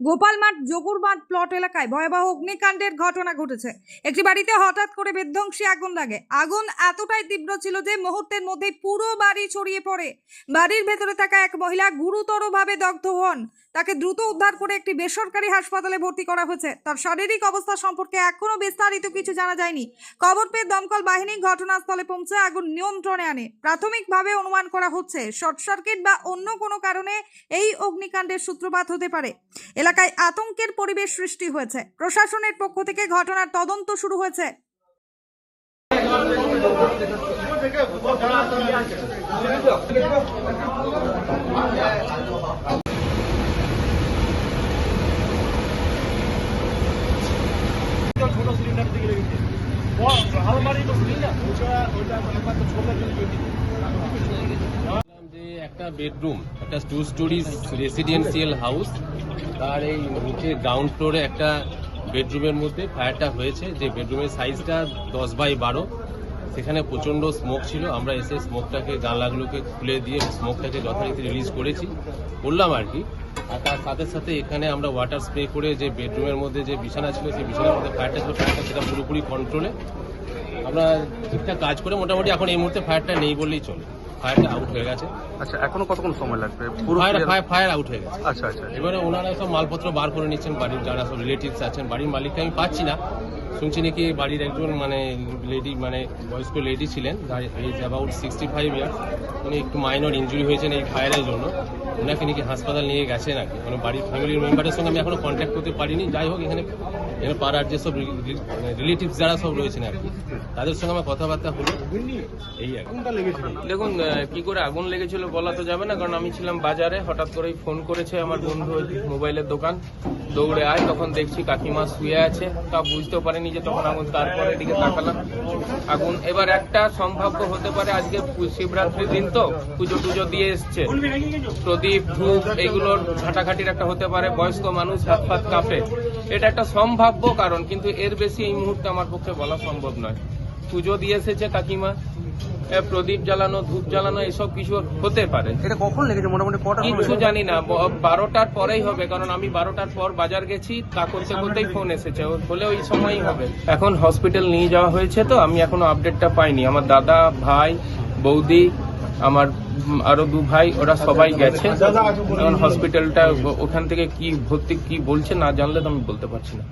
গোপালমাঠ জগুরবাঁধ plot এলাকায় ভয়াবহ অগ্নিকাণ্ডের ঘটনা ঘটেছে। একটি বাড়িতে হঠাৎ করে বিধ্বংসী আগুন লাগে। আগুন এতটাই তীব্র ছিল যে মুহূর্তের মধ্যেই পুরো বাড়ি ছড়িয়ে পড়ে। বাড়ির ভেতরে থাকা এক মহিলা গুরুতরভাবে দগ্ধ হন। তাকে দ্রুত উদ্ধার করে একটি বেসরকারি হাসপাতালে ভর্তি করা হয়েছে। তার শারীরিক অবস্থা সম্পর্কে এখনো বিস্তারিত কিছু জানা যায়নি। খবর পেয়ে দমকল বাহিনী ঘটনাস্থলে পৌঁছে আগুন নিয়ন্ত্রণে আনে। প্রাথমিকভাবে অনুমান করা হচ্ছে শর্ট সার্কিট বা অন্য কোনো কারণে এই অগ্নিকাণ্ডের সূত্রপাত হতে পারে। এলাকায় আতঙ্কের পরিবেশ সৃষ্টি হয়েছে। প্রশাসনের পক্ষ থেকে ঘটনার তদন্ত শুরু হয়েছে। একটা বেডরুম, একটা 2 স্টোরিজ রেসিডেন্সিয়াল হাউস, তার এই নিচে গ্রাউন্ড ফ্লোরে একটা বেডরুমের মধ্যে ফায়ারটা হয়েছে। যে বেডরুমের সাইজটা 10x12, সেখানে প্রচণ্ড স্মোক ছিল। আমরা এসে স্মোকটাকে, জানলাগুলোকে খুলে দিয়ে স্মোকটাকে যথারীতি রিলিজ করলাম আর কি। আর তার সাথে সাথে এখানে আমরা ওয়াটার স্প্রে করে যে বেডরুমের মধ্যে যে বিছানা ছিল, সেই বিছানার মধ্যে ফায়ারটা ছিল, ফায়ারটা সেটা পুরোপুরি কন্ট্রোলে। আমরা ঠিকঠাক কাজ করে মোটামুটি এখন এই মুহূর্তে ফায়ারটা নেই বললেই চলে। ফায়ারটা আউট হয়ে গেছে। আচ্ছা, এখনো কতক্ষণ সময় লাগবে? ফায়ার আউট হয়ে গেছে। আচ্ছা আচ্ছা। এবারে ওনারা সব মালপত্র বার করে নিচ্ছেন, বাড়ির যারা সব রিলেটিভস আছেন। বাড়ির মালিককে আমি পাচ্ছি না, শুনছি নাকি বাড়ির একজন লেডি, বয়স্ক লেডি ছিলেন, এজ অ্যাবাউট 65 ইয়ার্স। উনি একটু মাইনর ইনজুরি হয়েছেন এই ফায়ারের জন্য। ওনাকে নাকি হাসপাতাল নিয়ে গেছে নাকি, বাড়ির ফ্যামিলির মেম্বারের সঙ্গে আমি এখনো কন্ট্যাক্ট করতে পারিনি। যাই হোক, এখানে পাড়ার যেসব রিলেটিভস যারা সব রয়েছেন আর কি, তাদের সঙ্গে আমার কথাবার্তা হলো। এই আগুনটা লেগেছিল। দেখুন, কি করে আগুন লেগেছিল বলা তো যাবে না, কারণ আমি ছিলাম বাজারে। হঠাৎ করেই ফোন করেছে আমার বন্ধু, মোবাইলের দোকান, দৌড়ে আয়। তখন দেখছি কাকিমা শুয়ে আছে, তা বুঝতেও পারেনি যে তখন আগুন। তারপরে এদিকে তাকালাম, আগুন। এবার একটা সম্ভাব্য হতে পারে, আজকে শিবরাত্রির দিন তো, পুজো টুজো দিয়ে এসছে, প্রদীপ ধূপ এগুলোর ঘাটাঘাটির একটা হতে পারে। বয়স্ক মানুষ, হাত পাত কাঁপে, এটা একটা সম্ভাব্য কারণ। কিন্তু এর বেশি এই মুহূর্তে আমার পক্ষে বলা সম্ভব নয়। পুজো দিয়ে এসেছে কাকিমা, প্রদীপ জ্বালানো, ধূপ জ্বালানো, এসব কিছু হতে পারে। এটা কখন লেগেছে মোটামুটি? কিছু জানি না, 12টার পরেই হবে, কারণ আমি 12টার পর বাজার গেছি, তা করতে করতেই ফোন এসেছে, বলে ওই সময়ই হবে। এখন হসপিটাল নিয়ে যাওয়া হয়েছে, তো আমি এখনো আপডেটটা পাইনি। আমার দাদা, ভাই, বৌদি, আমার আরো 2 ভাই, ওরা সবাই গেছে। এখন হসপিটালটা, ওখান থেকে কি ভর্তি কি বলছে না জানলে তো আমি বলতে পারছি না।